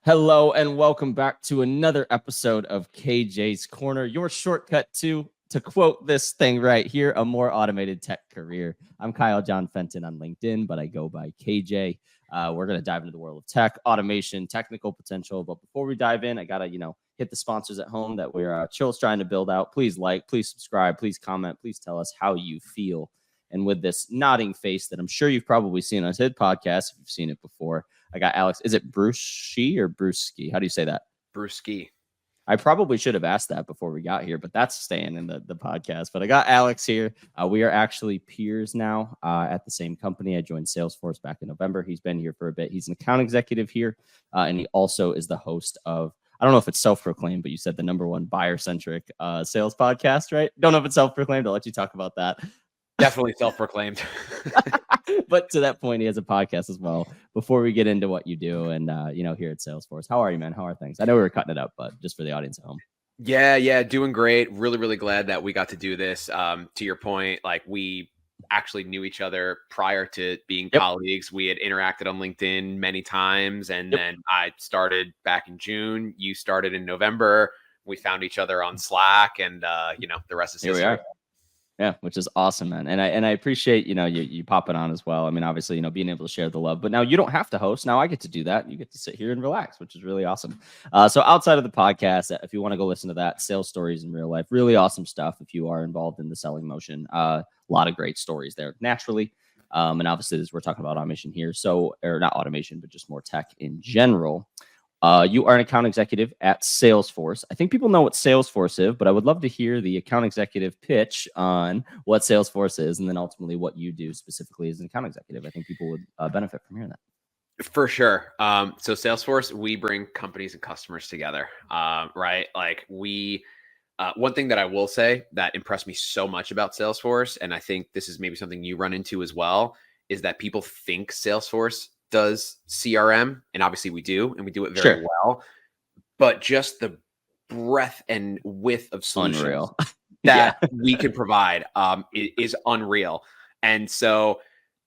Hello and welcome back to another episode of KJ's Corner, your shortcut to quote this thing right here, a more automated tech career. I'm Kyle John Fenton on LinkedIn, but I go by KJ. We're going to dive into the world of tech, automation, technical potential. But before we dive in, I got to, hit the sponsors at home that we're Chill's trying to build out. Please like, please subscribe, please comment, please tell us how you feel. And with this nodding face that I'm sure you've probably seen on his podcast, if you've seen it before, I got Alex. Is it Bruschi or Bruschi? How do you say that? Bruschi. I probably should have asked that before we got here, but that's staying in the podcast. But I got Alex here. We are actually peers now at the same company. I joined Salesforce back in November. He's been here for a bit. He's an account executive here, and he also is the host of, I don't know if it's self-proclaimed, but you said the #1 buyer-centric sales podcast, right? Don't know if it's self-proclaimed. I'll let you talk about that. Definitely self-proclaimed. But to that point, he has a podcast as well. Before we get into what you do and, here at Salesforce, how are you, man? How are things? I know we were cutting it up, but just for the audience at home. Yeah, doing great. Really, really glad that we got to do this. To your point, like we actually knew each other prior to being colleagues. We had interacted on LinkedIn many times, and then I started back in June. You started in November. We found each other on Slack, and the rest is history. Here we are. Yeah, which is awesome, man. And I appreciate, you popping on as well. I mean, obviously, being able to share the love, but now you don't have to host. Now I get to do that. You get to sit here and relax, which is really awesome. So outside of the podcast, if you want to go listen to that, sales stories in real life, really awesome stuff. If you are involved in the selling motion, a lot of great stories there naturally. And obviously, as we're talking about automation here, or not automation, but just more tech in general. You are an account executive at Salesforce. I think people know what Salesforce is, but I would love to hear the account executive pitch on what Salesforce is, and then ultimately what you do specifically as an account executive. I think people would benefit from hearing that. For sure. So Salesforce, we bring companies and customers together, right? Like one thing that I will say that impressed me so much about Salesforce, and I think this is maybe something you run into as well, is that people think Salesforce does CRM, and obviously we do, and we do it very well, but just the breadth and width of solutions that we can provide is unreal. And so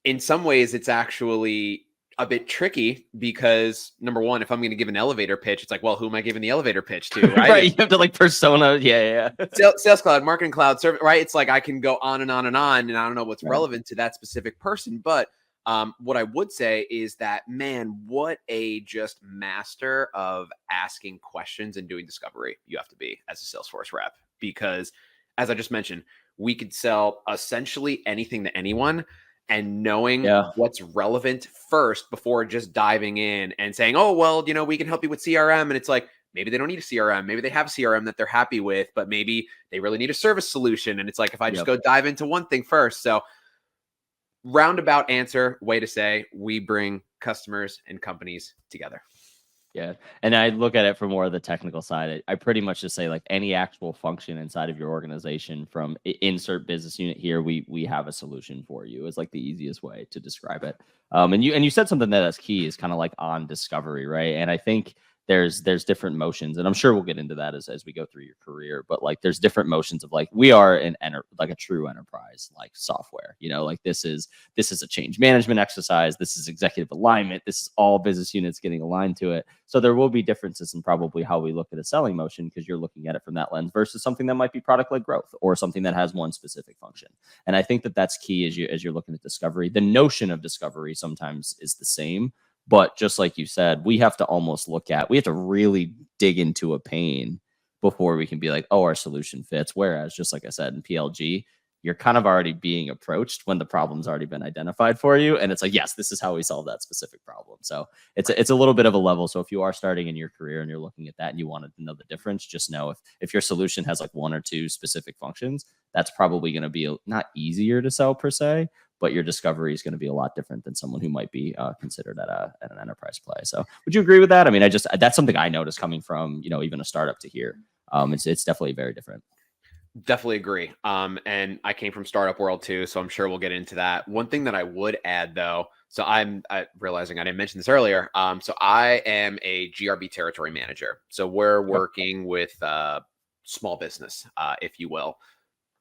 in some ways it's actually a bit tricky because number one, if I'm going to give an elevator pitch, it's like, well, who am I giving the elevator pitch to? Right. Right. You have to persona. Yeah. Sales Cloud, Marketing Cloud, service, right? It's like, I can go on and on and on, and I don't know what's relevant to that specific person, but what I would say is that, man, what a just master of asking questions and doing discovery you have to be as a Salesforce rep. Because as I just mentioned, we could sell essentially anything to anyone, and knowing what's relevant first before just diving in and saying, oh, well, we can help you with CRM. And it's like, maybe they don't need a CRM. Maybe they have a CRM that they're happy with, but maybe they really need a service solution. And it's like, if I just go dive into one thing first. So roundabout answer, way to say we bring customers and companies together. Yeah. And I look at it from more of the technical side. I pretty much just say, like, any actual function inside of your organization, from insert business unit here, we have a solution for you, is like the easiest way to describe it. And you said something that's key, is kind of like on discovery, right? And I think there's different motions, and I'm sure we'll get into that as we go through your career, but like there's different motions of, like, we are like a true enterprise, like software, like this is a change management exercise. This is executive alignment. This is all business units getting aligned to it. So there will be differences in probably how we look at a selling motion, because you're looking at it from that lens versus something that might be product-led growth or something that has one specific function. And I think that's key as you're looking at discovery. The notion of discovery sometimes is the same, but just like you said, we have to really dig into a pain before we can be like, oh, our solution fits. Whereas, just like I said, in PLG, you're kind of already being approached when the problem's already been identified for you. And it's like, yes, this is how we solve that specific problem. So it's a little bit of a level. So if you are starting in your career and you're looking at that and you wanted to know the difference, just know if your solution has like one or two specific functions, that's probably going to be not easier to sell per se, but your discovery is going to be a lot different than someone who might be considered at an enterprise play. So would you agree with that? I mean, that's something I noticed coming from, even a startup to here. It's definitely very different. Definitely agree. And I came from startup world too, so I'm sure we'll get into that. One thing that I would add though, so I'm realizing I didn't mention this earlier. So I am a GRB territory manager. So we're working with small business, if you will.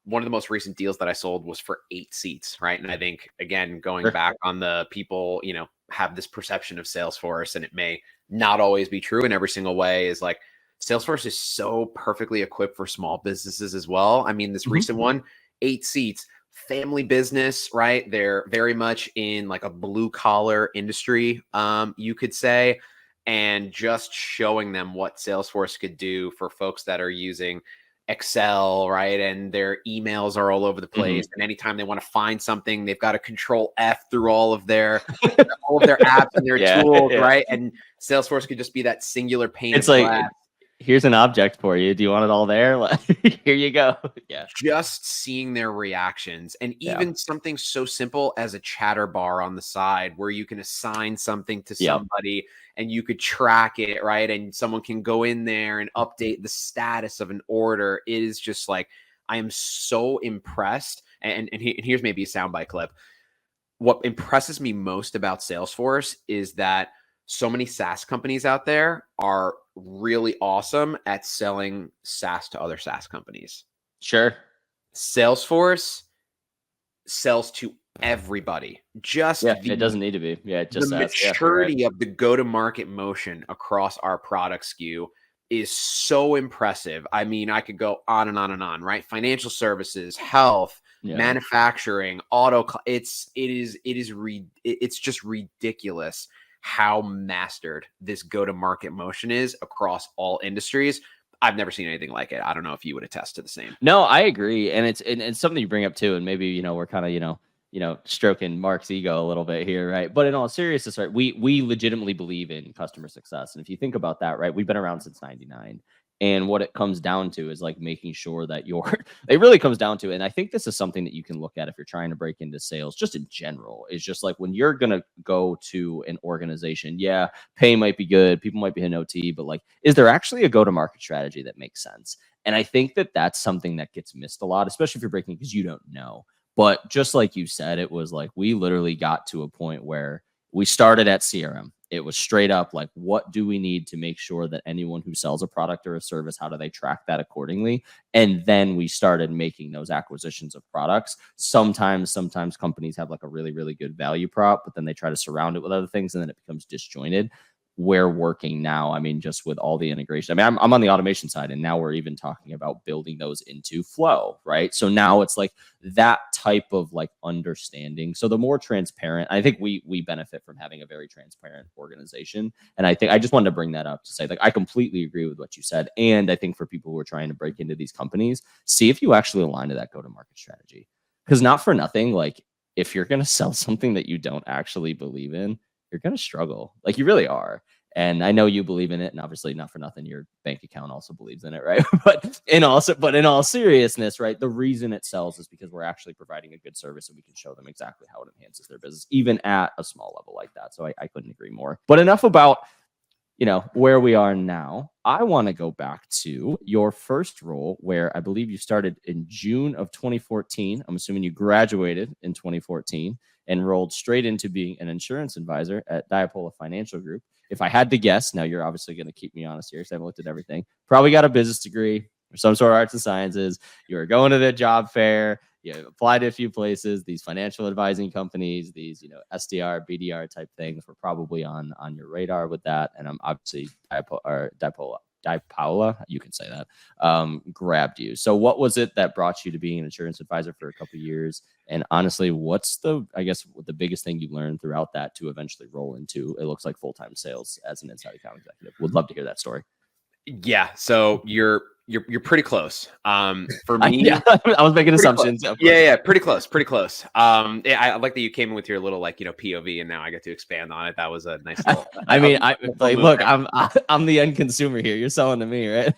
One of the most recent deals that I sold was for 8 seats, right? And I think, again, going back on the people, have this perception of Salesforce, and it may not always be true in every single way. Is like Salesforce is so perfectly equipped for small businesses as well. I mean, this recent one, 8 seats, family business, right? They're very much in like a blue collar industry, you could say, and just showing them what Salesforce could do for folks that are using Excel, right? And their emails are all over the place. And anytime they want to find something, they've got to control F through all of their apps and their tools, right? And Salesforce could just be that singular pane It's of like, glass. here's an object for you. Do you want it all there? Like, here you go. Yeah. Just seeing their reactions, and even something so simple as a chatter bar on the side where you can assign something to somebody and you could track it, right? And someone can go in there and update the status of an order. It is just like, I am so impressed. And here's maybe a soundbite clip. What impresses me most about Salesforce is that so many SaaS companies out there are really awesome at selling SaaS to other SaaS companies. Sure. Salesforce sells to everybody. Just it doesn't need to be. Yeah, just the maturity of the go-to-market motion across our product SKU is so impressive. I mean, I could go on and on and on, right? Financial services, health, manufacturing, auto. It's just ridiculous how mastered this go-to-market motion is across all industries. I've never seen anything like it. I don't know if you would attest to the same. No, I agree. And it's something you bring up too. And maybe, we're kind of, stroking Mark's ego a little bit here, right? But in all seriousness, right, we legitimately believe in customer success. And if you think about that, right, we've been around since 99. And what it comes down to is like making sure that it really comes down to, and I think this is something that you can look at if you're trying to break into sales, just in general, is just like when you're going to go to an organization, pay might be good, people might be an OT, but like, is there actually a go-to-market strategy that makes sense? And I think that that's something that gets missed a lot, especially if you're breaking, because you don't know. But just like you said, it was like, we literally got to a point where we started at CRM. It was straight up like, what do we need to make sure that anyone who sells a product or a service, how do they track that accordingly? And then we started making those acquisitions of products. Sometimes companies have like a really, really good value prop, but then they try to surround it with other things and then it becomes disjointed. We're working now, I mean, just with all the integration. I mean, I'm on the automation side, and now we're even talking about building those into Flow, right? So now it's like that type of like understanding. So the more transparent, I think we benefit from having a very transparent organization. And I think I just wanted to bring that up to say, like, I completely agree with what you said. And I think for people who are trying to break into these companies, see if you actually align to that go-to-market strategy. Because not for nothing, like, if you're going to sell something that you don't actually believe in, you're going to struggle. Like, you really are. And I know you believe in it, and obviously not for nothing, your bank account also believes in it, right? but in all seriousness, right, the reason it sells is because we're actually providing a good service and we can show them exactly how it enhances their business, even at a small level like that. So I couldn't agree more. But enough about, where we are now. I want to go back to your first role, where I believe you started in June of 2014. I'm assuming you graduated in 2014 and rolled straight into being an insurance advisor at Diapola Financial Group. If I had to guess, now you're obviously going to keep me honest here because I haven't looked at everything. Probably got a business degree or some sort of arts and sciences. You were going to the job fair. You applied to a few places. These financial advising companies, these SDR, BDR type things were probably on your radar with that. And I'm obviously Diapola, you can say that, grabbed you. So what was it that brought you to being an insurance advisor for a couple of years? And honestly, what's the biggest thing you learned throughout that to eventually roll into, it looks like, full-time sales as an inside account executive? Would love to hear that story. Yeah. So you're pretty close. For me, I was making assumptions. Yeah, pretty close. I like that you came in with your little POV, and now I get to expand on it. That was a nice little. Look, I'm the end consumer here. You're selling to me, right?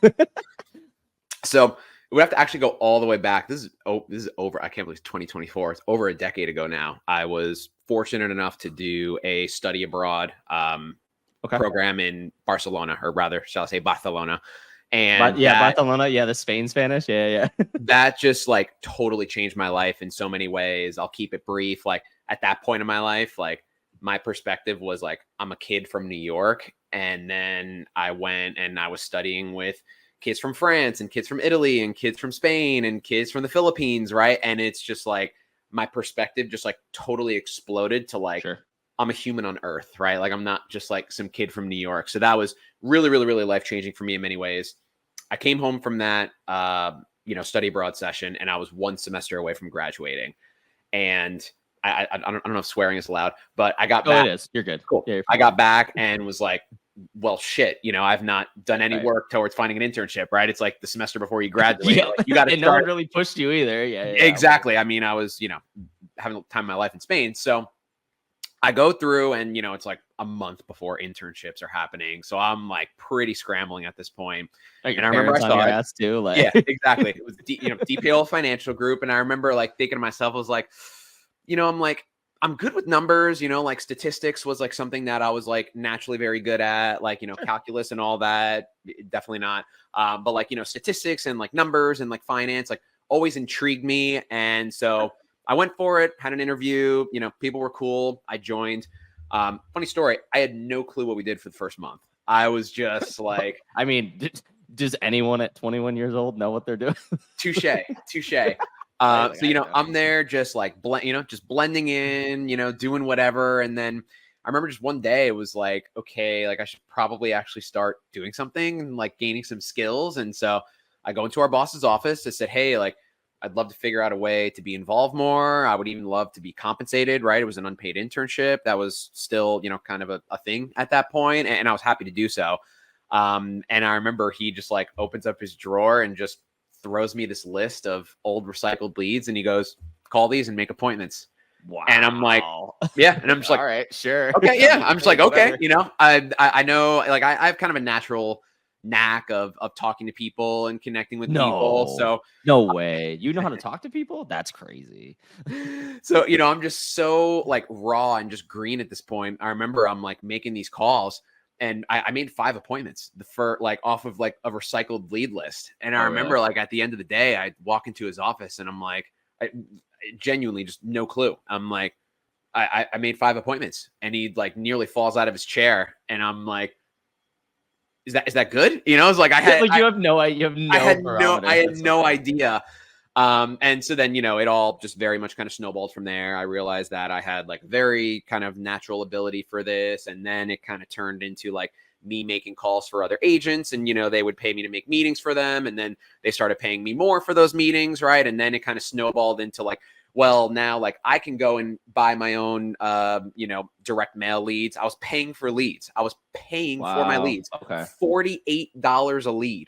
So we have to actually go all the way back. This is over. I can't believe it's 2024. It's over a decade ago now. I was fortunate enough to do a study abroad program in Barcelona, or rather, shall I say, Barcelona. And Barcelona, the Spain Spanish, that just like totally changed my life in so many ways. I'll keep it brief. Like, at that point in my life, like, my perspective was like, I'm a kid from New York, and then I went and I was studying with kids from France and kids from Italy and kids from Spain and kids from the Philippines, right? And it's just like my perspective just like totally exploded to like, sure. I'm a human on earth, right? Like I'm not just like some kid from New York. So that was really, really, really life-changing for me in many ways. I came home from that, study abroad session, and I was one semester away from graduating. And I don't know if swearing is allowed, but I got back. It is. You're good. Cool. Yeah, you're I fine. got back and was like, well, shit, I've not done any Right. work towards finding an internship, right? It's like the semester before you graduate. Yeah. Like, you got to And no one really pushed you either. Yeah. Exactly. I mean, I was, having the time of my life in Spain. So I go through and, it's like a month before internships are happening. So I'm like pretty scrambling at this point. Like and I remember I saw it. Too, like. Yeah, exactly. It was, DPL Financial Group. And I remember like thinking to myself, I was like, I'm like, I'm good with numbers, like statistics was like something that I was like naturally very good at, like, calculus and all that. Definitely not. But like, statistics and like numbers and like finance, like always intrigued me. And so I went for it, had an interview, people were cool. I joined. Funny story. I had no clue what we did for the first month. I was just like, I mean, does anyone at 21 years old know what they're doing? touche. I'm there just like, just blending in, doing whatever. And then I remember just one day it was like, okay, like I should probably actually start doing something and like gaining some skills. And so I go into our boss's office. I said, hey, like, I'd love to figure out a way to be involved more. I would even love to be compensated, right? It was an unpaid internship. That was still, kind of a thing at that point, and I was happy to do so. And I remember he just like opens up his drawer and just throws me this list of old recycled leads, and he goes, call these and make appointments. Wow. And I'm like, yeah. And I'm just like, all right, sure. Okay. Yeah. I'm just like, okay. I know, like I have kind of a natural knack of talking to people and connecting with people. So no way. You know how to talk to people? That's crazy. So, I'm just so like raw and just green at this point. I remember I'm like making these calls and I made 5 appointments for like off of like a recycled lead list. And I remember like at the end of the day, I walk into his office and I'm like, I genuinely just no clue. I'm like, I made 5 appointments, and he like nearly falls out of his chair. And I'm like, is that good? It's like I had no idea. I had no idea. And so then, it all just very much kind of snowballed from there. I realized that I had like very kind of natural ability for this. And then it kind of turned into like me making calls for other agents, and, they would pay me to make meetings for them. And then they started paying me more for those meetings. Right. And then it kind of snowballed into like, well, now like I can go and buy my own, direct mail leads. I was paying for leads. I was paying for my leads. Okay. $48 a lead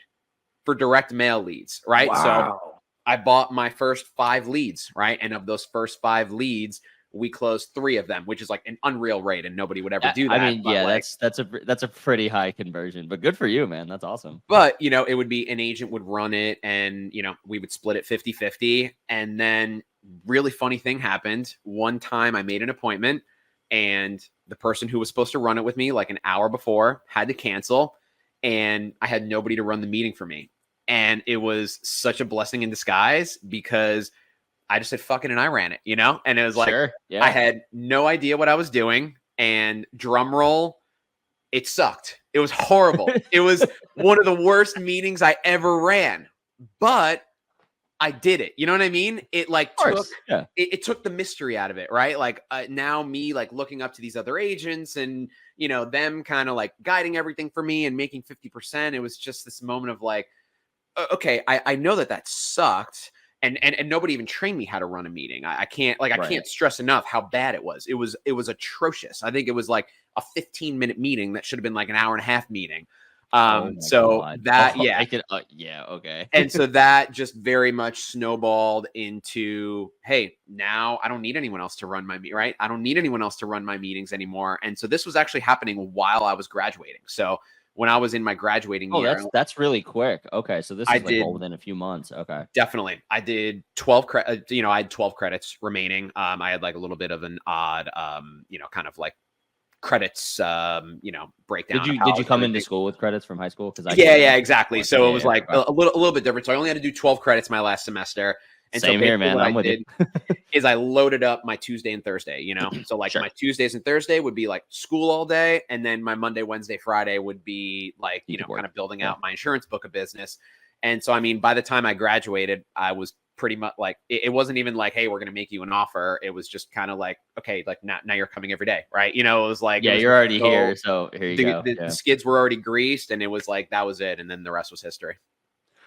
for direct mail leads. Right. Wow. So I bought my first 5 leads. Right. And of those first 5 leads, we closed 3 of them, which is like an unreal rate, and nobody would ever do that. I mean, yeah, like, that's a pretty high conversion, but good for you, man. That's awesome. But, it would be an agent would run it, and, we would split it 50-50. And then really funny thing happened. One time I made an appointment, and the person who was supposed to run it with me like an hour before had to cancel, and I had nobody to run the meeting for me. And it was such a blessing in disguise, because I just said, fuck it, and I ran it, and it was like, sure, yeah. I had no idea what I was doing, and drum roll, it sucked. It was horrible. It was one of the worst meetings I ever ran, but I did it. You know what I mean? It like it took the mystery out of it, right? Like now me like looking up to these other agents and, them kind of like guiding everything for me and making 50%. It was just this moment of like, okay, I know that sucked. And nobody even trained me how to run a meeting. I can't stress enough how bad it was. It was atrocious. I think it was like a 15-minute meeting that should have been like an hour and a half meeting. Okay. And so that just very much snowballed into, hey, now I don't need anyone else to run my meeting, right? I don't need anyone else to run my meetings anymore. And so this was actually happening while I was graduating. So when I was in my graduating year. That's really quick. Okay. So this is like within a few months. Okay. Definitely. I did 12 credits, I had 12 credits remaining. I had like a little bit of an odd, kind of like credits, breakdown. Did you come into school with credits from high school? Because yeah, exactly. So it was like a little bit different. So I only had to do 12 credits my last semester. And Same here, man. What I did is I loaded up my Tuesday and Thursday, So like my Tuesdays and Thursday would be like school all day. And then my Monday, Wednesday, Friday would be like, kind of building out my insurance book of business. And so, I mean, by the time I graduated, I was pretty much like it wasn't even like, hey, we're gonna make you an offer. It was just kind of like, okay, like now you're coming every day, right? It was like, Yeah, it was you're already so, here, so here you go. the skids were already greased, and it was like that was it, and then the rest was history.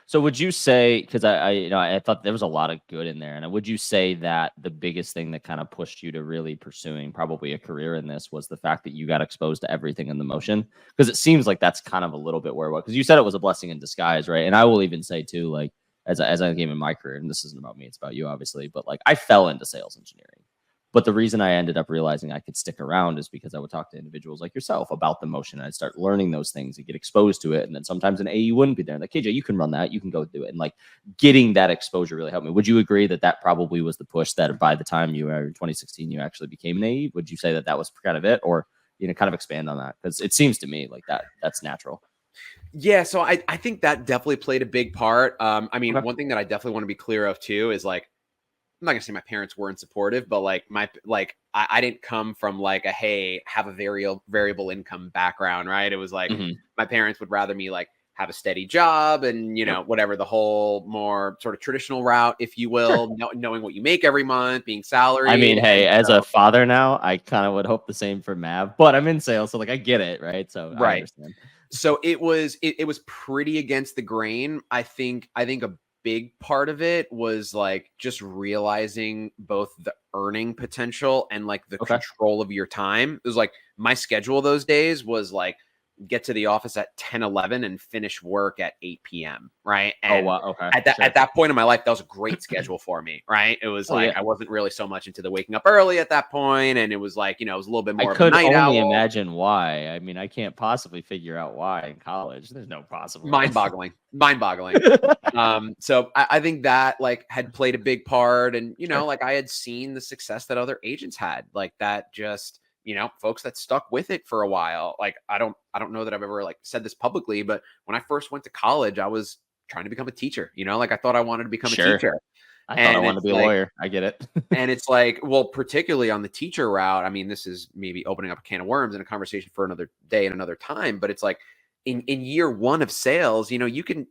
So would you say, because I thought there was a lot of good in there, and would you say that the biggest thing that kind of pushed you to really pursuing probably a career in this was the fact that you got exposed to everything in the motion? Because it seems like that's kind of a little bit where what, because you said it was a blessing in disguise, right? And I will even say too, like as I came in my career, and this isn't about me, it's about you, obviously, but like I fell into sales engineering. But the reason I ended up realizing I could stick around is because I would talk to individuals like yourself about the motion. And I'd start learning those things and get exposed to it. And then sometimes an AE wouldn't be there. Like, KJ, you can run that. You can go do it. And like getting that exposure really helped me. Would you agree that that probably was the push that by the time you were in 2016, you actually became an AE? Would you say that that was kind of it? Or, kind of expand on that? Because it seems to me like that's natural. Yeah, so I think that definitely played a big part. I mean, Okay. one thing that I definitely want to be clear of too is like, I'm not gonna say my parents weren't supportive, but like I didn't come from like a, hey, have a variable income background, right? It was like Mhm. my parents would rather me like have a steady job and Yep. whatever, the whole more sort of traditional route, if you Sure. will, knowing what you make every month, being I mean, salaried. hey, And as a so father now, I kind of would hope the same for Mav, but I'm in sales, so like I get it, right? So I right. understand. So it was pretty against the grain. I think a big part of it was like just realizing both the earning potential and like the Okay. control of your time. It was like my schedule those days was like get to the office at 10, 11 and finish work at 8 p.m. Right. Oh, And wow. Okay. at that Sure. point in my life, that was a great schedule for me. Right. It was Oh, like yeah. I wasn't really so much into the waking up early at that point, and it was like, it was a little bit I more of a could night only owl. imagine why. I mean, I can't possibly figure out why in college. There's no possible way. Mind boggling. So I think that like had played a big part, and Sure. like I had seen the success that other agents had, like that just folks that stuck with it for a while. Like I don't know that I've ever like said this publicly, but when I first went to college, I was trying to become a teacher. Like I thought I wanted to become a Sure. teacher, I thought I and wanted to it's be a like lawyer. I get it. well, particularly on the teacher route. I mean, this is maybe opening up a can of worms and a conversation for another day and another time. But it's like in year one of sales, you can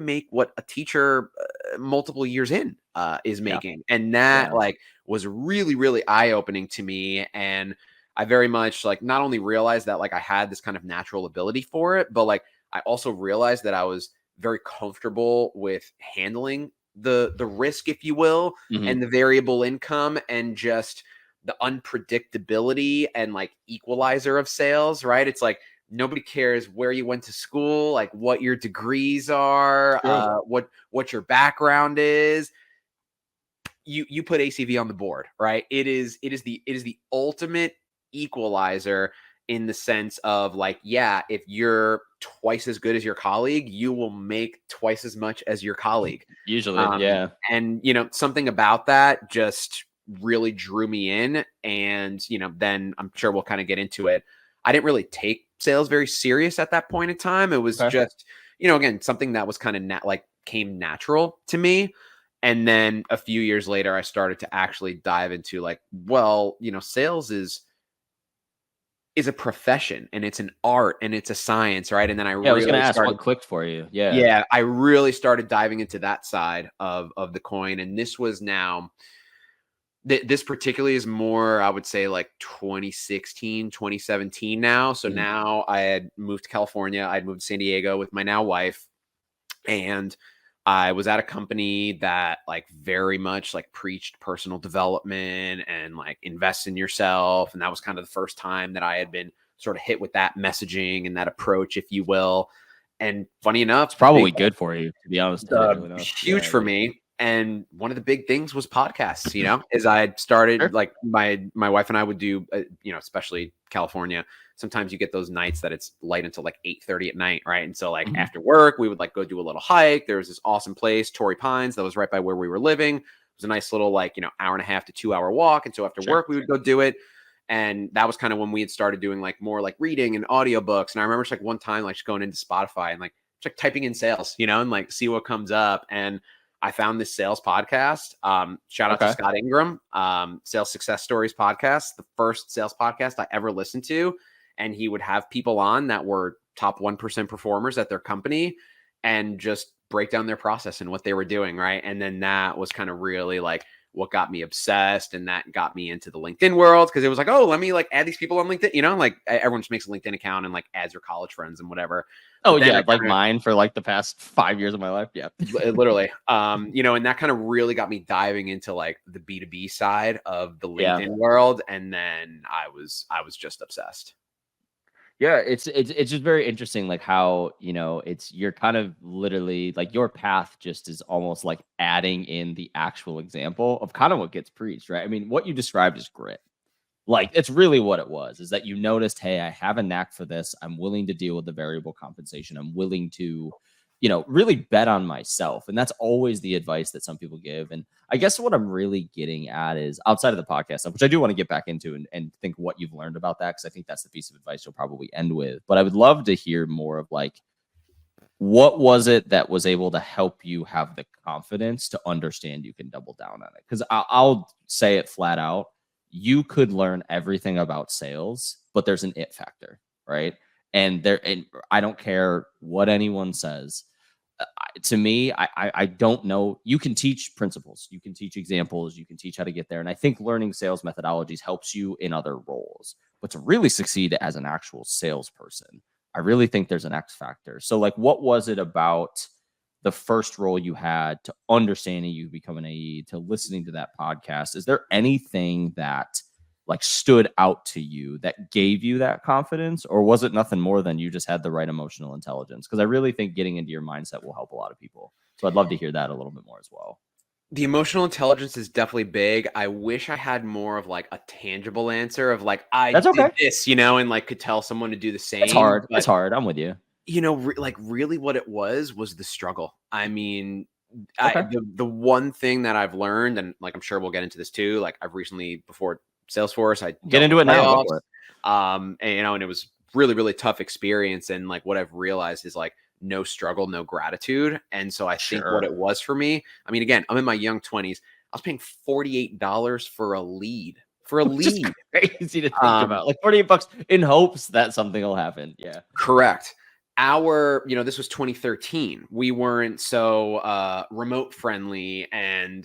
make what a teacher multiple years in is Yeah. making, and that Yeah. like was really really eye opening to me. And I very much like not only realized that like I had this kind of natural ability for it, but like I also realized that I was very comfortable with handling the risk, if you will, Mhm. and the variable income and just the unpredictability and like equalizer of sales, right? It's like nobody cares where you went to school, like what your degrees are, True. what your background is. You put ACV on the board, right? It is the ultimate equalizer in the sense of like, yeah, if you're twice as good as your colleague, you will make twice as much as your colleague. Usually, yeah. And something about that just really drew me in. And then I'm sure we'll kind of get into it. I didn't really take sales very serious at that point in time. It was Okay. just, again, something that was kind of like came natural to me. And then a few years later, I started to actually dive into like, well, sales is a profession, and it's an art, and it's a science, right? And then I Yeah, I was gonna really ask started what clicked for you. Yeah. yeah, I really started diving into that side of the coin. And this was now this particularly is more, I would say, like 2016, 2017 now. So Mhm. now I had moved to California. I'd moved to San Diego with my now wife, and I was at a company that like very much like preached personal development and like invest in yourself. And that was kind of the first time that I had been sort of hit with that messaging and that approach, if you will. And funny enough, It's the probably big good for you, to be honest. I didn't the really know. huge Yeah, for like me. And one of the big things was podcasts, as I had started, sure. like my wife and I would do, especially California. Sometimes you get those nights that it's light until like 8:30 at night. Right. And so like Mhm. after work, we would like go do a little hike. There was this awesome place, Torrey Pines, that was right by where we were living. It was a nice little like, hour and a half to 2 hour walk. And so after Sure. work, we would go do it. And that was kind of when we had started doing like more like reading and audiobooks. And I remember just like one time, like just going into Spotify and like typing in sales, and like see what comes up. And I found this sales podcast. Shout out to Okay. Scott Ingram, Sales Success Stories podcast, the first sales podcast I ever listened to. And he would have people on that were top 1% performers at their company and just break down their process and what they were doing, right? And then that was kind of really like what got me obsessed, and that got me into the LinkedIn world, because it was like, oh, let me like add these people on LinkedIn, you know, like everyone just makes a LinkedIn account and like adds your college friends and whatever. Oh But then yeah, I like kind of mine for like the past 5 years of my life. Yeah. literally, you know, and that kind of really got me diving into like the B2B side of the Yeah. LinkedIn world, and then I was just obsessed. Yeah, it's just very interesting, like how, you know, it's you're kind of literally like your path just is almost like adding in the actual example of kind of what gets preached, right? I mean, what you described is grit. Like, it's really what it was, is that you noticed, hey, I have a knack for this. I'm willing to deal with the variable compensation. I'm willing to, you know, really bet on myself. And that's always the advice that some people give. And I guess what I'm really getting at is outside of the podcast stuff, which I do want to get back into and think what you've learned about that, because I think that's the piece of advice you'll probably end with. But I would love to hear more of like, what was it that was able to help you have the confidence to understand you can double down on it? Because I'll say it flat out. You could learn everything about sales, but there's an it factor, right? And I don't care what anyone says. To me, I don't know. You can teach principles, you can teach examples, you can teach how to get there. And I think learning sales methodologies helps you in other roles. But to really succeed as an actual salesperson, I really think there's an X factor. So, like, what was it about the first role you had to understanding you become an AE to listening to that podcast? Is there anything that like stood out to you that gave you that confidence, or was it nothing more than you just had the right emotional intelligence? Because I really think getting into your mindset will help a lot of people. So I'd love to hear that a little bit more as well. The emotional intelligence is definitely big. I wish I had more of like a tangible answer of like, I That's did okay. this, you know, and like could tell someone to do the It's same. hard. It's But hard. I'm with you. you know, like really what it was the struggle. I mean, Okay. the one thing that I've learned, and like I'm sure we'll get into this too. Like I've recently, before Salesforce, I Get dealt with into it now. Go for layoffs, it. and you know, and it was really tough experience. And like what I've realized is like no struggle, no gratitude. And so I think what Sure. it was for me. I mean, again, I'm in my young 20s. I was paying $48 for a lead. For a Which is lead. crazy to think Um, about. Like 48 bucks in hopes that something will happen. Yeah. Correct. You know, this was 2013. We weren't so remote friendly and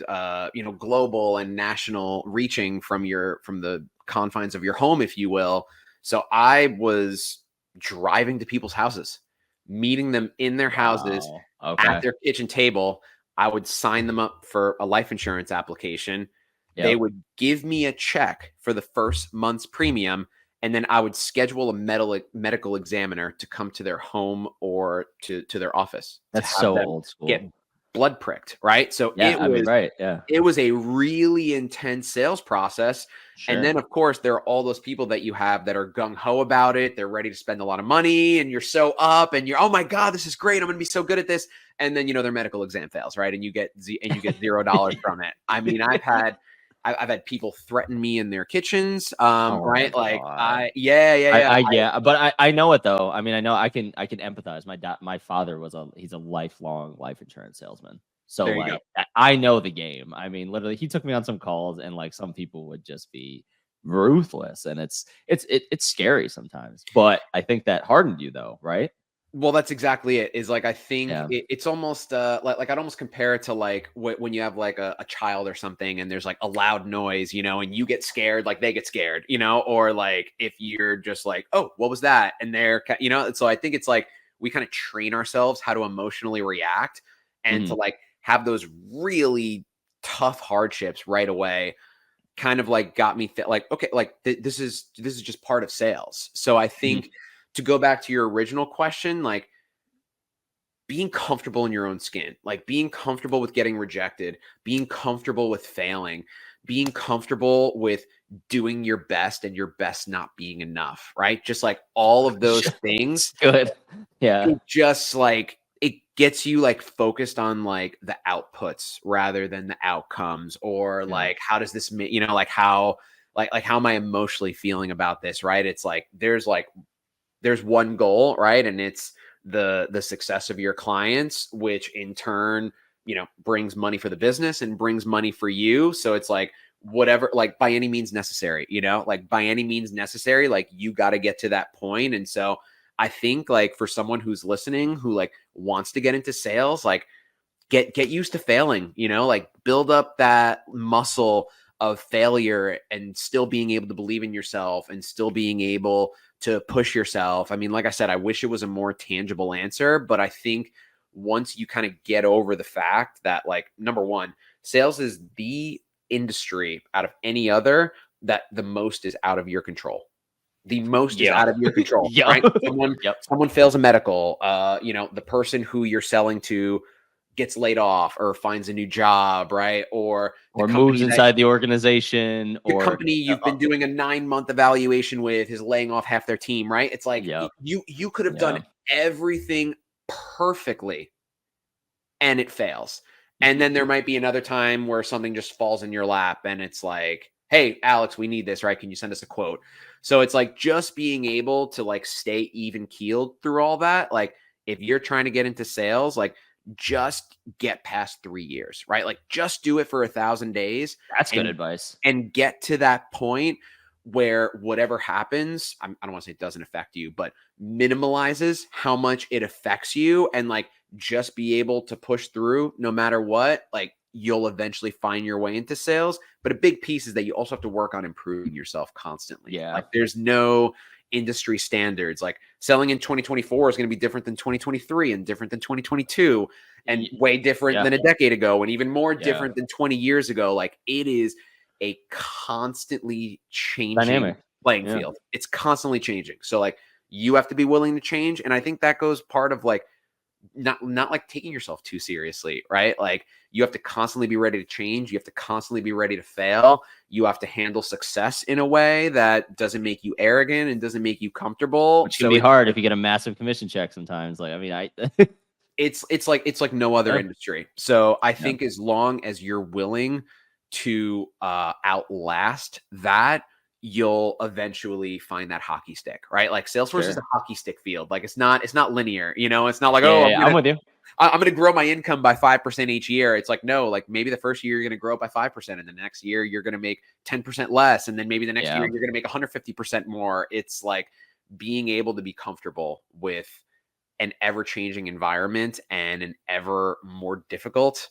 you know, global and national reaching from the confines of your home, if you will. So I was driving to people's houses, meeting them in their houses Wow. at Okay. their kitchen table. I would sign them up for a life insurance application. They Yep. would give me a check for the first month's premium, and then I would schedule a medical examiner to come to their home or to their office to That's have so them old get school. blood pricked, right? So Yeah. I mean, right. Yeah. it was a really intense sales process. And Sure. then, of course, there are all those people that you have that are gung ho about it. They're ready to spend a lot of money, and you're so up, and you're, oh my god, this is great. I'm going to be so good at this. And then, you know, their medical exam fails, right? And you get $0 from it. I mean, I've had people threaten me in their kitchens, Oh my right? Like god. yeah. Yeah, but I know it though. I mean, I know I can empathize. My father he's a lifelong life insurance salesman. So There you go. like I know the game. I mean, literally he took me on some calls and like some people would just be ruthless, and it's scary sometimes. But I think that hardened you though, right? Well, that's exactly it. Is like I think Yeah. it's almost like I'd almost compare it to like when you have like a child or something, and there's like a loud noise, you know, and you get scared, like they get scared, you know, or like if you're just like, oh, what was that, and you know, and so I think it's like we kind of train ourselves how to emotionally react and to Mhm. like have those really tough hardships right away. Kind of like got me like, okay, like this is just part of sales. So I Mhm. think, to go back to your original question, like being comfortable in your own skin, like being comfortable with getting rejected, being comfortable with failing, being comfortable with doing your best and your best not being enough, right? Just like all of those Sure. things, Good. Yeah. it just like it gets you like focused on like the outputs rather than the outcomes, or Yeah. like how does this you know, like how like how am I emotionally feeling about this, right? It's like there's one goal, right? And it's the success of your clients, which in turn, you know, brings money for the business and brings money for you. So it's like whatever, like by any means necessary, you know, like by any means necessary, like you got to get to that point. And so I think like for someone who's listening, who like wants to get into sales, like get used to failing, like build up that muscle of failure and still being able to believe in yourself and still being able to push yourself. I mean, like I said, I wish it was a more tangible answer, but I think once you kind of get over the fact that, like, number one, sales is the industry out of any other that the most is out of your control. The most is out of your control, right? Someone fails a medical, the person who you're selling to gets laid off or finds a new job, right? Or moves inside the organization, the or company you've been doing a 9-month evaluation with is laying off half their team, right? It's like you could have done everything perfectly and it fails. And then there might be another time where something just falls in your lap and it's like, hey, Alex, we need this, right? Can you send us a quote? So it's like just being able to like stay even keeled through all that. Like if you're trying to get into sales, like just get past 3 years, right? Like just do it for 1,000 days. That's good advice. And get to that point where whatever happens, I don't want to say it doesn't affect you, but minimalizes how much it affects you, and like just be able to push through no matter what. Like you'll eventually find your way into sales. But a big piece is that you also have to work on improving yourself constantly. Yeah. Like there's no industry standards. Like selling in 2024 is going to be different than 2023 and different than 2022 and way different than a decade ago and even more different than 20 years ago. Like it is a constantly changing playing field. It's constantly changing. So like you have to be willing to change. And I think that goes part of like not like taking yourself too seriously, right? Like you have to constantly be ready to change. You have to constantly be ready to fail. You have to handle success in a way that doesn't make you arrogant and doesn't make you comfortable. Which can be hard if you get a massive commission check sometimes. Like, I mean, it's like no other industry. So I think as long as you're willing to outlast that, you'll eventually find that hockey stick, right? Like Salesforce is a hockey stick field. Like it's not linear, It's not like, I'm with you. I'm going to grow my income by 5% each year. It's like, no, like maybe the first year you're going to grow up by 5%, and the next year you're going to make 10% less, and then maybe the next year you're going to make 150% more. It's like being able to be comfortable with an ever-changing environment and an ever more difficult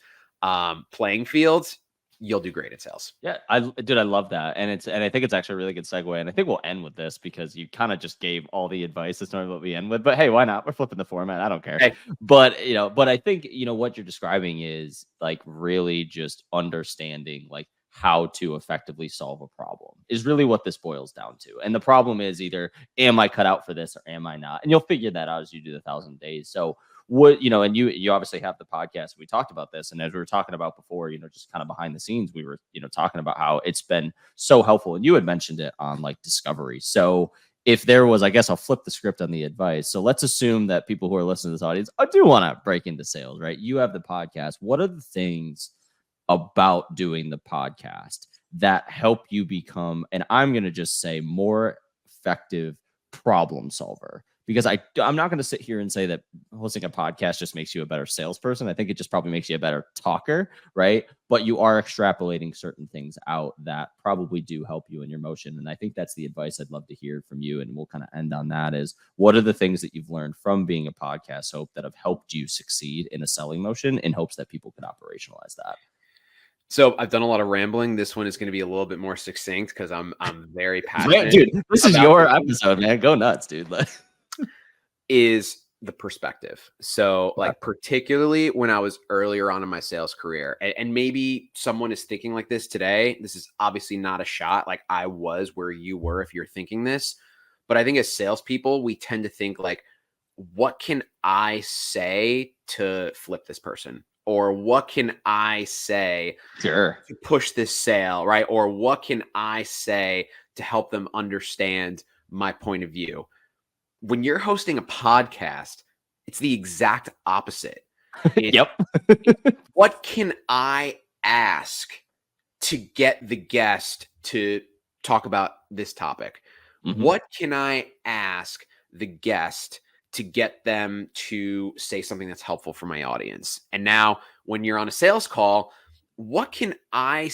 playing field. You'll do great at sales. Yeah, I love that. And I think it's actually a really good segue. And I think we'll end with this because you kind of just gave all the advice. That's normally what we end with, but hey, why not? We're flipping the format. I don't care. Hey. But I think, what you're describing is like really just understanding like how to effectively solve a problem is really what this boils down to. And the problem is either, am I cut out for this or am I not? And you'll figure that out as you do the 1,000 days. So what, and you obviously have the podcast. We talked about this. And as we were talking about before, just kind of behind the scenes, we were, talking about how it's been so helpful. And you had mentioned it on like discovery. So if there was, I guess I'll flip the script on the advice. So let's assume that people who are listening to this audience, I do want to break into sales, right? You have the podcast. What are the things about doing the podcast that help you become, and I'm going to just say, more effective problem solver? Because I'm not going to sit here and say that hosting a podcast just makes you a better salesperson. I think it just probably makes you a better talker, right? But you are extrapolating certain things out that probably do help you in your motion. And I think that's the advice I'd love to hear from you. And we'll kind of end on that is, what are the things that you've learned from being a podcast host that have helped you succeed in a selling motion in hopes that people can operationalize that? So I've done a lot of rambling. This one is going to be a little bit more succinct because I'm very passionate. Dude, this is your episode, man. Go nuts, dude. Is the perspective. So like particularly when I was earlier on in my sales career, and maybe someone is thinking like this today, this is obviously not a shot. Like I was where you were if you're thinking this, but I think as salespeople, we tend to think like, what can I say to flip this person? Or what can I say to push this sale, right? Or what can I say to help them understand my point of view? When you're hosting a podcast, it's the exact opposite. What can I ask to get the guest to talk about this topic? Mm-hmm. What can I ask the guest to get them to say something that's helpful for my audience? And now when you're on a sales call, what can I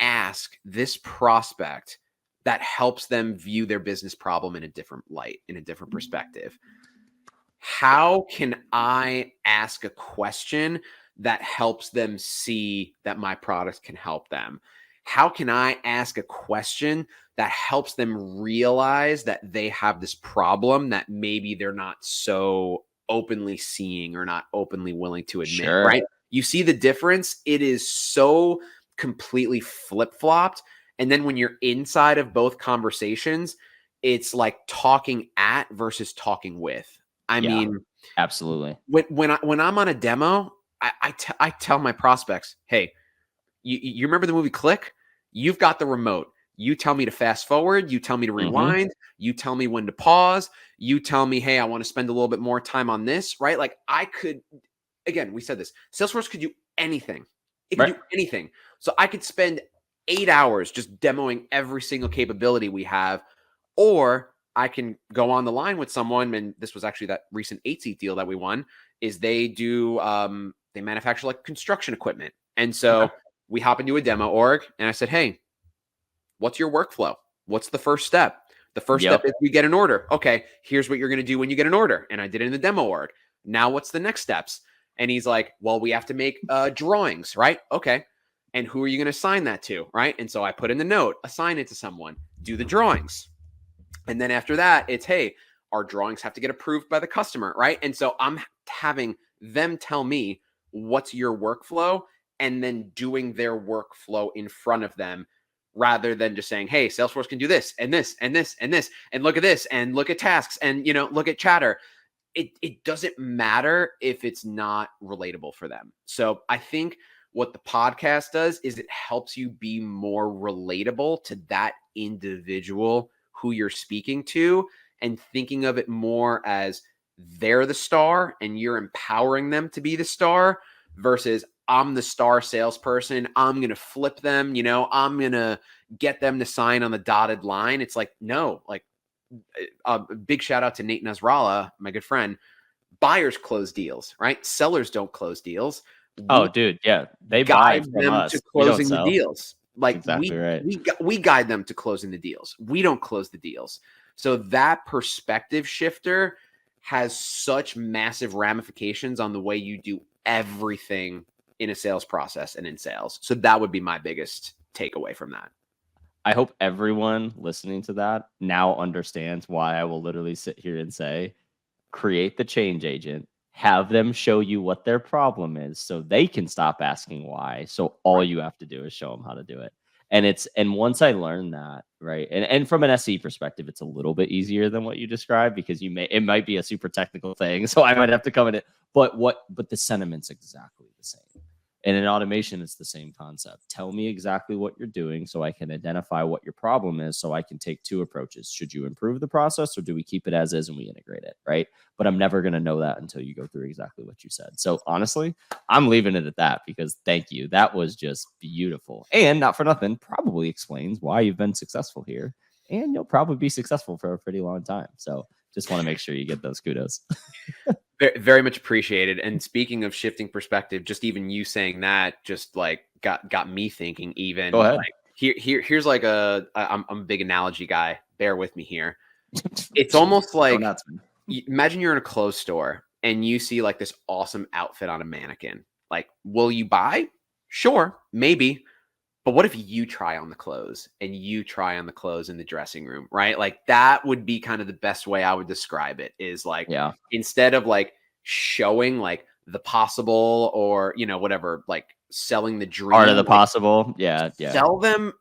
ask this prospect that helps them view their business problem in a different light, in a different perspective? how can I ask a question that helps them see that my product can help them? How can I ask a question that helps them realize that they have this problem that maybe they're not so openly seeing or not openly willing to admit, Sure. right? You see the difference? It is so completely flip-flopped. And then when you're inside of both conversations, it's like talking at versus talking with. I Yeah, mean, absolutely. when I'm on a demo, I tell my prospects, hey, you remember the movie Click? You've got the remote. You tell me to fast forward. You tell me to Hmm. rewind. You tell me when to pause. You tell me, hey, I want to spend a little bit more time on this, right? Like I could, again, we said this. Salesforce could do anything. It could Right. do anything. So I could spend 8 hours just demoing every single capability we have, or I can go on the line with someone, and this was actually that recent 8-seat deal that we won, is they manufacture like construction equipment. And Okay. so we hop into a demo org and I said, hey, what's your workflow? What's the first step? The first step Yep. is we get an order. Okay, here's what you're going to do when you get an order. And I did it in the demo org. Now what's the next steps? And he's like, well, we have to make drawings, right? Okay. And who are you going to assign that to? Right. And so I put in the note, assign it to someone, do the drawings. And then after that, it's, hey, our drawings have to get approved by the customer, right? And so I'm having them tell me what's your workflow and then doing their workflow in front of them rather than just saying, hey, Salesforce can do this and this and this and this and look at this and look at tasks and look at chatter. It doesn't matter if it's not relatable for them. So I think what the podcast does is it helps you be more relatable to that individual who you're speaking to and thinking of it more as they're the star and you're empowering them to be the star versus I'm the star salesperson. I'm going to flip them, I'm going to get them to sign on the dotted line. It's like, no, like a big shout out to Nate Nasrallah, my good friend. Buyers close deals, right? Sellers don't close deals. Oh, We dude, yeah, they buy guide from them to us. We don't closing the sell. deals. That's Like exactly right. we guide them to closing the deals. We don't close the deals. So that perspective shifter has such massive ramifications on the way you do everything in a sales process and in sales. So that would be my biggest takeaway from that. I hope everyone listening to that now understands why I will literally sit here and say, create the change agent, have them show you what their problem is so they can stop asking why. So all Right. you have to do is show them how to do it. And once I learned that, right. And from an SE perspective, it's a little bit easier than what you described because it might be a super technical thing. So I might have to come in it. But the sentiment's exactly the same. And in automation, it's the same concept. Tell me exactly what you're doing so I can identify what your problem is so I can take two approaches. Should you improve the process or do we keep it as is and we integrate it? Right. But I'm never going to know that until you go through exactly what you said. So honestly, I'm leaving it at that because thank you. That was just beautiful. And not for nothing, probably explains why you've been successful here. And you'll probably be successful for a pretty long time. So just want to make sure you get those kudos. Very, very much appreciated. And speaking of shifting perspective, just even you saying that just like got me thinking. Go Even ahead. like here's like I'm a big analogy guy. Bear with me here. It's almost like imagine you're in a clothes store and you see like this awesome outfit on a mannequin. Like, will you buy? Sure, maybe. But what if you try on the clothes and you try on the clothes in the dressing room, right? Like that would be kind of the best way I would describe it is like Yeah. instead of like showing like the possible or, whatever, like selling the dream, Art of the like possible. Yeah. Yeah. sell them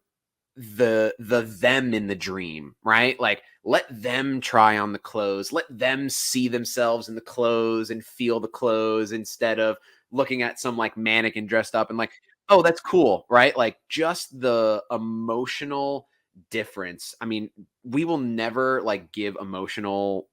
the them in the dream, right? Like let them try on the clothes, let them see themselves in the clothes and feel the clothes instead of looking at some like mannequin dressed up and like, oh, that's cool, right? Like just the emotional difference. I mean, we will never like give emotional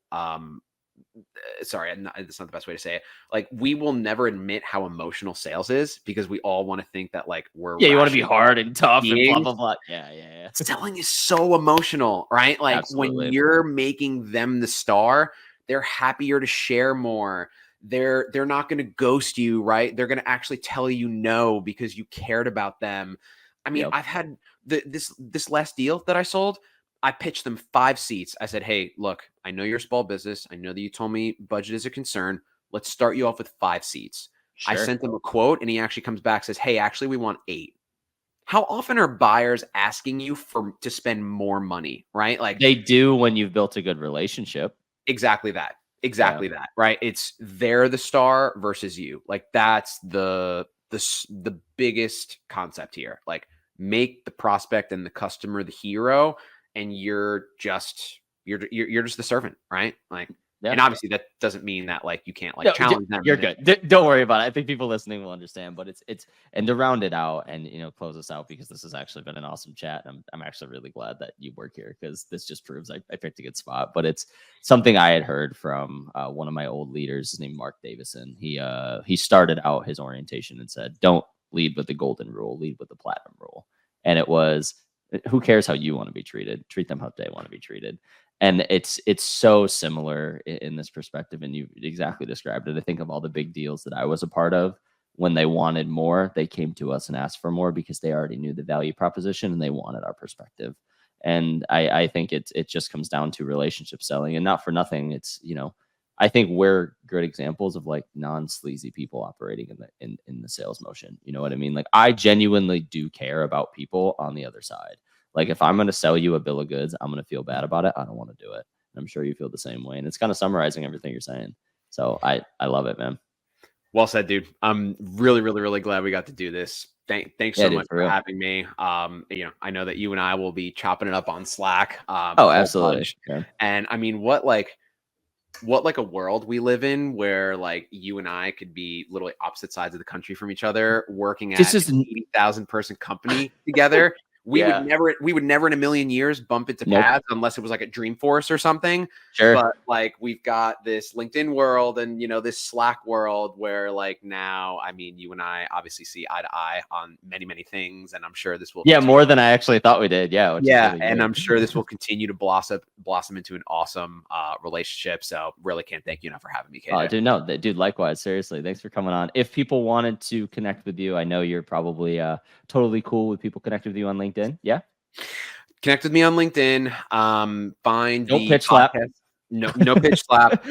sorry, that's not the best way to say it. Like, we will never admit how emotional sales is because we all want to think that like we're Yeah, you want to be rational hard and tough and blah beings. blah blah. Yeah, yeah, yeah. Selling is so emotional, right? Like when Absolutely. you're making them the star, they're happier to share more. They're not going to ghost you, right? They're going to actually tell you no because you cared about them. I mean, Yep. I've had this last deal that I sold. I pitched them 5 seats. I said, hey, look, I know you're a small business. I know that you told me budget is a concern. Let's start you off with 5 seats. I Sure. sent him a quote and he actually comes back, says, hey, actually, we want 8. How often are buyers asking you to spend more money, right? Like They do when you've built a good relationship. exactly that. Yeah. Exactly that, right? It's they're the star versus you. Like that's the biggest concept here. Like make the prospect and the customer the hero, and you're just the servant, right? Like, Yeah. and obviously that doesn't mean that like you can't like No, challenge them. you're good. Don't worry about it. I think people listening will understand, but it's and to round it out and close us out, because this has actually been an awesome chat. I'm actually really glad that you work here, because this just proves I picked a good spot. But it's something I had heard from one of my old leaders named Mark Davison. He started out his orientation and said, "Don't lead with the golden rule, lead with the platinum rule." And it was, who cares how you want to be treated? Treat them how they want to be treated. And it's so similar in this perspective, and you exactly described it. I think of all the big deals that I was a part of. When they wanted more, they came to us and asked for more because they already knew the value proposition and they wanted our perspective. And I think it just comes down to relationship selling, and not for nothing. It's I think we're good examples of like non-sleazy people operating in the sales motion. You know what I mean? Like I genuinely do care about people on the other side. Like if I'm going to sell you a bill of goods, I'm going to feel bad about it. I don't want to do it. And I'm sure you feel the same way. And it's kind of summarizing everything you're saying. So I love it, man. Well said, dude. I'm really, really, really glad we got to do this. Thanks so much for having me. I know that you and I will be chopping it up on Slack. Oh, absolutely. Yeah. And I mean, what a world we live in where like you and I could be literally opposite sides of the country from each other, working at an 80,000 person company together. We would never in a million years bump into paths unless it was like a Dreamforce or something. Sure. But like we've got this LinkedIn world and this Slack world where like now, I mean, you and I obviously see eye to eye on many, many things, and I'm sure this will more than I actually thought we did. Yeah. Really and I'm sure this will continue to blossom into an awesome relationship. So really can't thank you enough for having me, KJ. Dude, likewise. Seriously, thanks for coming on. If people wanted to connect with you, I know you're probably totally cool with people connecting with you on LinkedIn. Yeah. Connect with me on LinkedIn. Find no the pitch podcast. slap. No pitch slap.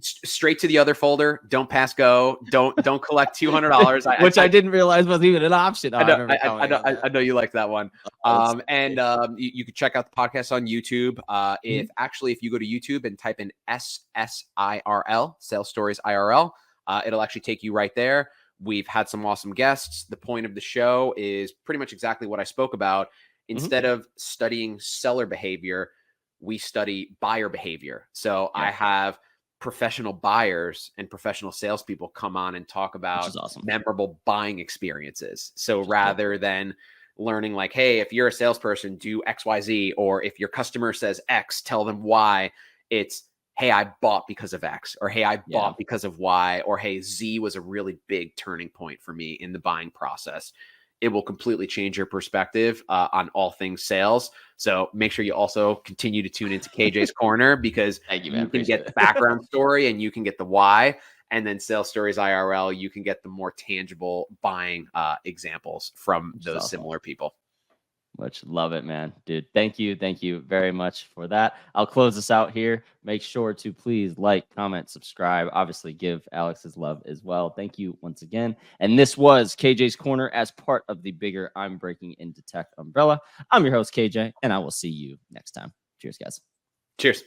Straight to the other folder. Don't pass go. Don't collect $200. Which I didn't realize was even an option. I know you like that one. You can check out the podcast on YouTube. If you go to YouTube and type in SSIRL, Sales Stories IRL, it'll actually take you right there. We've had some awesome guests. The point of the show is pretty much exactly what I spoke about. Instead of studying seller behavior, we study buyer behavior. So I have professional buyers and professional salespeople come on and talk about memorable buying experiences. So rather than learning like, hey, if you're a salesperson, do XYZ, or if your customer says X, tell them Y, it's, hey, I bought because of X, or hey, I bought because of Y, or hey, Z was a really big turning point for me in the buying process. It will completely change your perspective on all things sales. So make sure you also continue to tune into KJ's Corner, because you can get the background story and you can get the why. And then Sales Stories IRL, you can get the more tangible buying examples from those similar people. Much love it, man. Dude, thank you very much for that. I'll close this out here. Make sure to please like, comment, subscribe. Obviously, give Alex his love as well. Thank you once again. And this was KJ's Corner as part of the bigger I'm Breaking Into Tech umbrella. I'm your host, KJ, and I will see you next time. Cheers, guys. Cheers.